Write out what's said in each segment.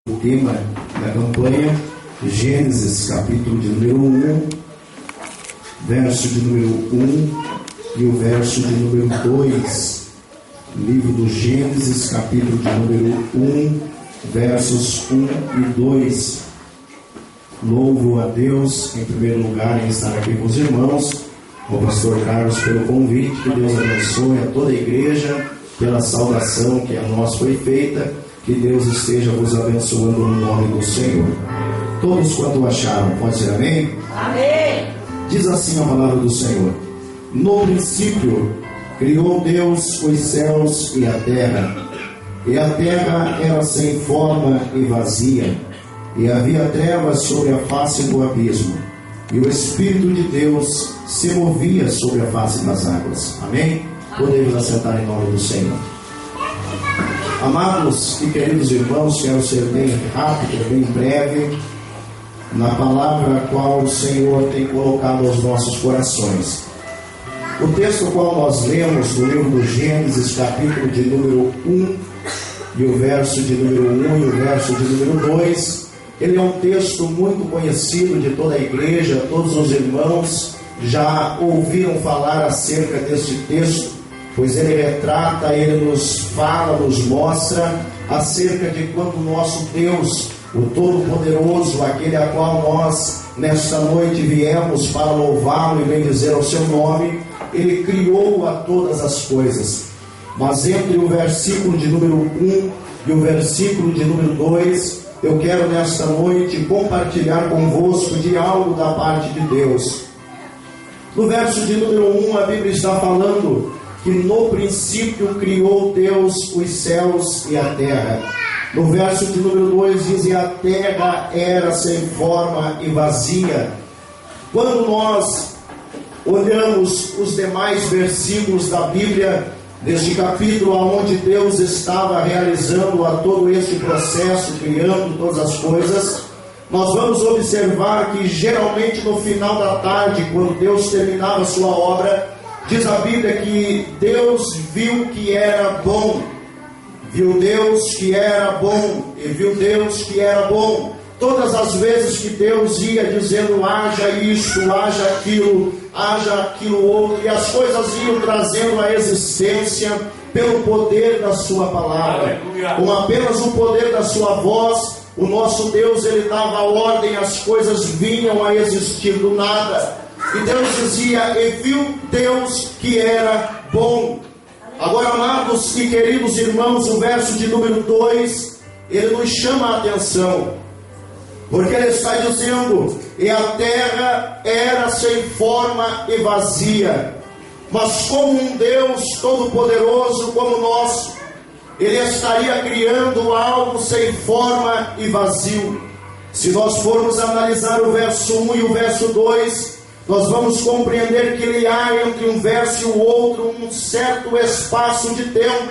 O tema da campanha, Gênesis, capítulo de número 1, verso de número 1 e o verso de número 2. Livro do Gênesis, capítulo de número 1, versos 1 e 2. Louvo a Deus, em primeiro lugar, em estar aqui com os irmãos, ao pastor Carlos pelo convite. Que Deus abençoe a toda a igreja pela saudação que a nós foi feita. Que Deus esteja vos abençoando no nome do Senhor. Todos quanto acharam, pode ser amém? Amém. Diz assim a palavra do Senhor: no princípio criou Deus os céus e a terra era sem forma e vazia, e havia trevas sobre a face do abismo, e o Espírito de Deus se movia sobre a face das águas. Amém? Podemos assentar em nome do Senhor. Amados e queridos irmãos, quero ser bem rápido, bem breve, na palavra a qual o Senhor tem colocado aos nossos corações. O texto qual nós lemos no livro do Gênesis, capítulo de número 1, e o verso de número 1 e o verso de número 2, ele é um texto muito conhecido de toda a igreja. Todos os irmãos já ouviram falar acerca deste texto, pois ele retrata, ele nos fala, nos mostra acerca de quando o nosso Deus, o Todo-Poderoso, aquele a qual nós nesta noite viemos para louvá-lo e bendizer ao seu nome, ele criou a todas as coisas. Mas entre o versículo de número 1 e o versículo de número 2, eu quero nesta noite compartilhar convosco de algo da parte de Deus. No verso de número 1, a Bíblia está falando que no princípio criou Deus os céus e a terra. No verso de número 2 diz: e a terra era sem forma e vazia. Quando nós olhamos os demais versículos da Bíblia, deste capítulo, onde Deus estava realizando a todo este processo, criando todas as coisas, nós vamos observar que geralmente no final da tarde, quando Deus terminava a sua obra, diz a Bíblia que Deus viu que era bom. Viu Deus que era bom, e viu Deus que era bom. Todas as vezes que Deus ia dizendo: haja isto, haja aquilo outro, e as coisas iam trazendo a existência pelo poder da sua palavra. Com apenas o poder da sua voz, o nosso Deus, ele dava ordem, as coisas vinham a existir do nada. E Deus dizia: e viu Deus que era bom. Agora, amados e queridos irmãos, o verso de número 2, ele nos chama a atenção, porque ele está dizendo: e a terra era sem forma e vazia. Mas como um Deus todo-poderoso como o nosso, ele estaria criando algo sem forma e vazio. Se nós formos analisar o verso 1 e o verso 2, nós vamos compreender que ele há entre um verso e o outro um certo espaço de tempo.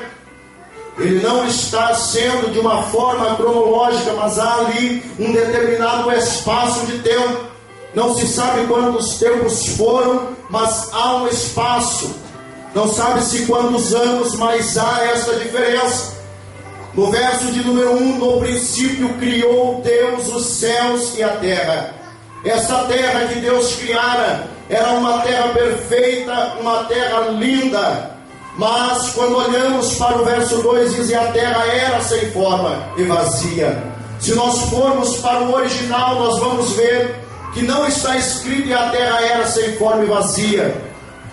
Ele não está sendo de uma forma cronológica, mas há ali um determinado espaço de tempo. Não se sabe quantos tempos foram, mas há um espaço. Não sabe-se quantos anos, mas há esta diferença. No verso de número 1, no princípio criou Deus os céus e a terra. Essa terra que Deus criara era uma terra perfeita, uma terra linda. Mas quando olhamos para o verso 2, diz: e a terra era sem forma e vazia. Se nós formos para o original, nós vamos ver que não está escrito: e a terra era sem forma e vazia,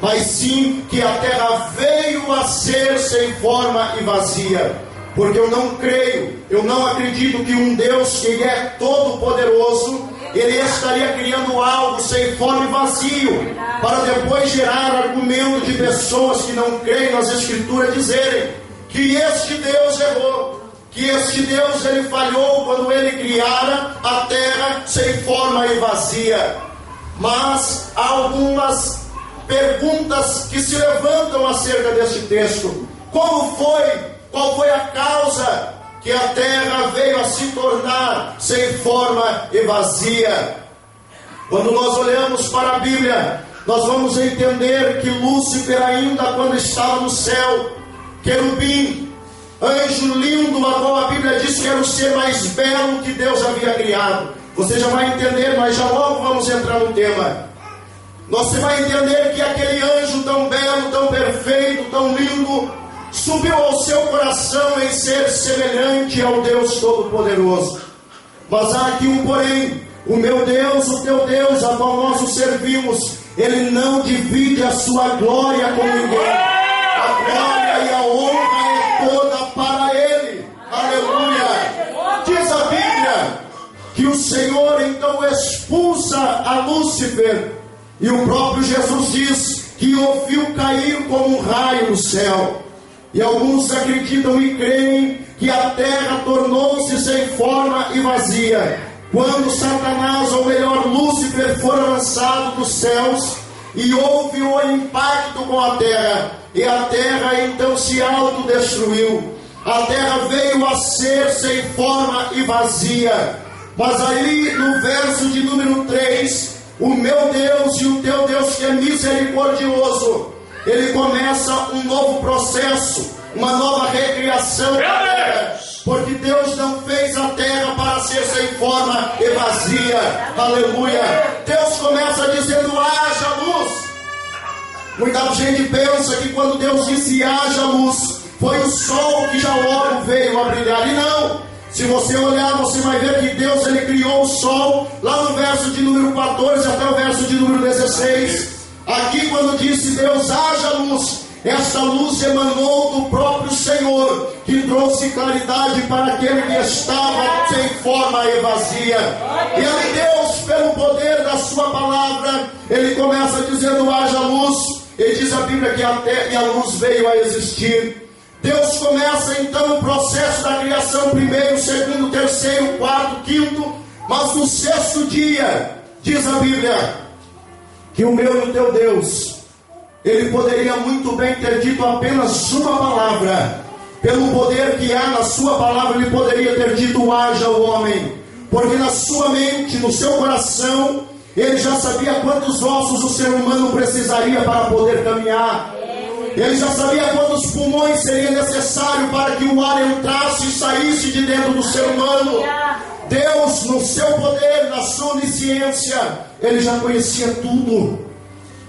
mas sim que a terra veio a ser sem forma e vazia. Porque eu não creio, eu não acredito que um Deus que é todo poderoso, ele estaria criando algo sem forma e vazio, para depois gerar argumento de pessoas que não creem nas Escrituras dizerem que este Deus errou, que este Deus ele falhou quando ele criara a terra sem forma e vazia. Mas há algumas perguntas que se levantam acerca deste texto. Como foi? Qual foi a causa que a terra veio a se tornar sem forma e vazia? Quando nós olhamos para a Bíblia, nós vamos entender que Lúcifer, ainda quando estava no céu, querubim, anjo lindo, a qual a Bíblia diz que era o ser mais belo que Deus havia criado. Você já vai entender, mas já logo vamos entrar no tema. Você vai entender que aquele anjo tão belo, tão perfeito, tão lindo, subiu ao seu coração em ser semelhante ao Deus Todo-Poderoso. Mas há aqui um porém: o meu Deus, o teu Deus, a qual nós o servimos, Ele não divide a sua glória com ninguém. A glória e a honra é toda para Ele. Aleluia! Diz a Bíblia que o Senhor então expulsa a Lúcifer, e o próprio Jesus diz que o viu cair como um raio do céu. E alguns acreditam e creem que a terra tornou-se sem forma e vazia quando Satanás, ou melhor Lúcifer, foi lançado dos céus, e houve o impacto com a terra, e a terra então se autodestruiu. A terra veio a ser sem forma e vazia. Mas aí no verso de número 3, o meu Deus e o teu Deus, que é misericordioso, Ele começa um novo processo, uma nova recriação da terra, porque Deus não fez a terra para ser sem forma e vazia. Aleluia! Deus começa dizendo: haja luz. Muita gente pensa que quando Deus disse haja luz, foi o sol que já logo veio a brilhar. E não! Se você olhar, você vai ver que Deus, Ele criou o sol lá no verso de número 14 até o verso de número 16. Aqui quando disse Deus haja luz, esta luz emanou do próprio Senhor, que trouxe claridade para aquele que estava sem forma e vazia. E aí Deus, pelo poder da sua palavra, Ele começa dizendo haja luz, e diz a Bíblia que a terra e a luz veio a existir. Deus começa então o processo da criação, primeiro, segundo, terceiro, quarto, quinto, mas no sexto dia, diz a Bíblia, que o meu e o teu Deus, Ele poderia muito bem ter dito apenas uma palavra. Pelo poder que há na sua palavra, Ele poderia ter dito haja o homem, porque na sua mente, no seu coração, Ele já sabia quantos ossos o ser humano precisaria para poder caminhar. Ele já sabia quantos pulmões seria necessário para que o ar entrasse e saísse de dentro do ser humano. Deus, no seu poder, na sua onisciência, Ele já conhecia tudo.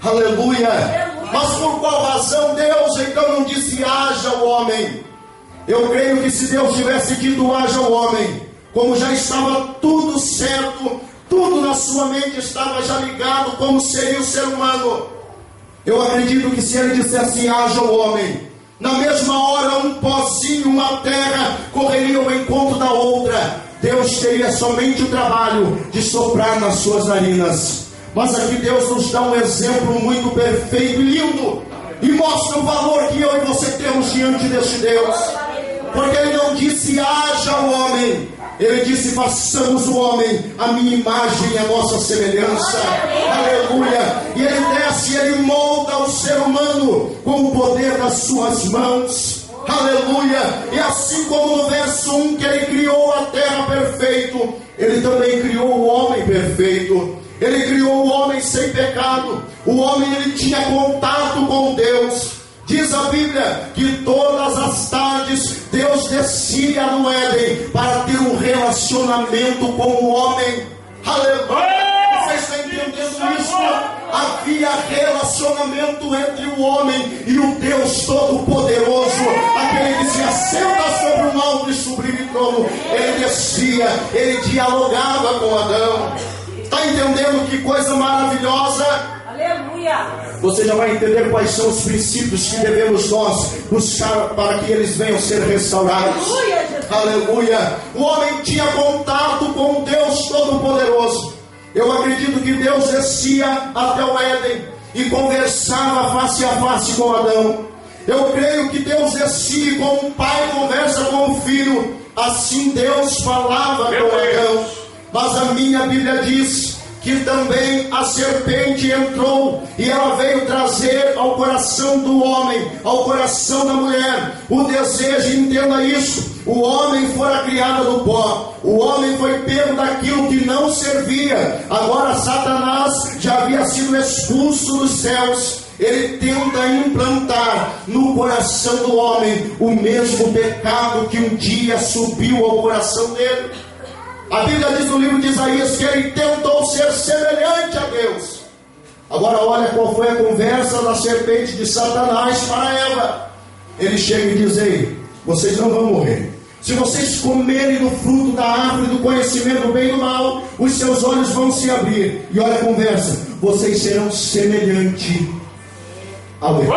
Aleluia! Mas por qual razão Deus então não disse haja o homem? Eu creio que se Deus tivesse dito haja o homem, como já estava tudo certo, tudo na sua mente estava já ligado como seria o ser humano, eu acredito que se Ele dissesse haja o homem, na mesma hora um pozinho, uma terra correria ao encontro da outra. Deus teria somente o trabalho de soprar nas suas narinas. Mas aqui Deus nos dá um exemplo muito perfeito e lindo, e mostra o valor que eu e você temos diante deste Deus. Porque Ele não disse haja o homem, Ele disse façamos o homem a minha imagem e a nossa semelhança. Aleluia! E Ele desce e Ele molda o ser humano com o poder das suas mãos. Aleluia! E assim como no verso 1 que Ele criou a terra perfeito, Ele também criou o homem perfeito. Ele criou o homem sem pecado. O homem, ele tinha contato com Deus. Diz a Bíblia que todas as tardes Deus descia no Éden para ter um relacionamento com o homem. Aleluia! Você está entendendo isso? Havia relacionamento entre o homem e o Deus Todo-Poderoso, aquele que se assenta sobre um alto e sublime trono. Ele descia, ele dialogava com Adão. Está entendendo que coisa maravilhosa? Aleluia! Você já vai entender quais são os princípios que devemos nós buscar para que eles venham ser restaurados. Aleluia, Jesus. Aleluia! O homem tinha contato com Deus Todo-Poderoso. Eu acredito que Deus descia até o Éden e conversava face a face com Adão. Eu creio que Deus descia e como um pai conversa com o filho, assim Deus falava com Adão. Mas a minha Bíblia diz que também a serpente entrou e ela veio trazer ao coração do homem, ao coração da mulher, o desejo. Entenda isso: o homem fora criado do pó, o homem foi pego daquilo que não servia. Agora Satanás já havia sido expulso dos céus, ele tenta implantar no coração do homem o mesmo pecado que um dia subiu ao coração dele. A Bíblia diz no livro de Isaías que ele tentou ser semelhante a Deus. Agora olha qual foi a conversa da serpente de Satanás para Eva. Ele chega e diz: ei, vocês não vão morrer. Se vocês comerem do fruto da árvore do conhecimento do bem e do mal, os seus olhos vão se abrir. E olha a conversa: vocês serão semelhantes ao Deus.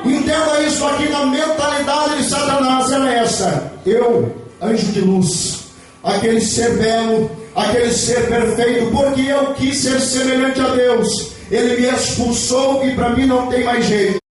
Entenda isso aqui na mentalidade de Satanás. Era essa: eu, anjo de luz, aquele ser belo, aquele ser perfeito, porque eu quis ser semelhante a Deus, ele me expulsou e para mim não tem mais jeito.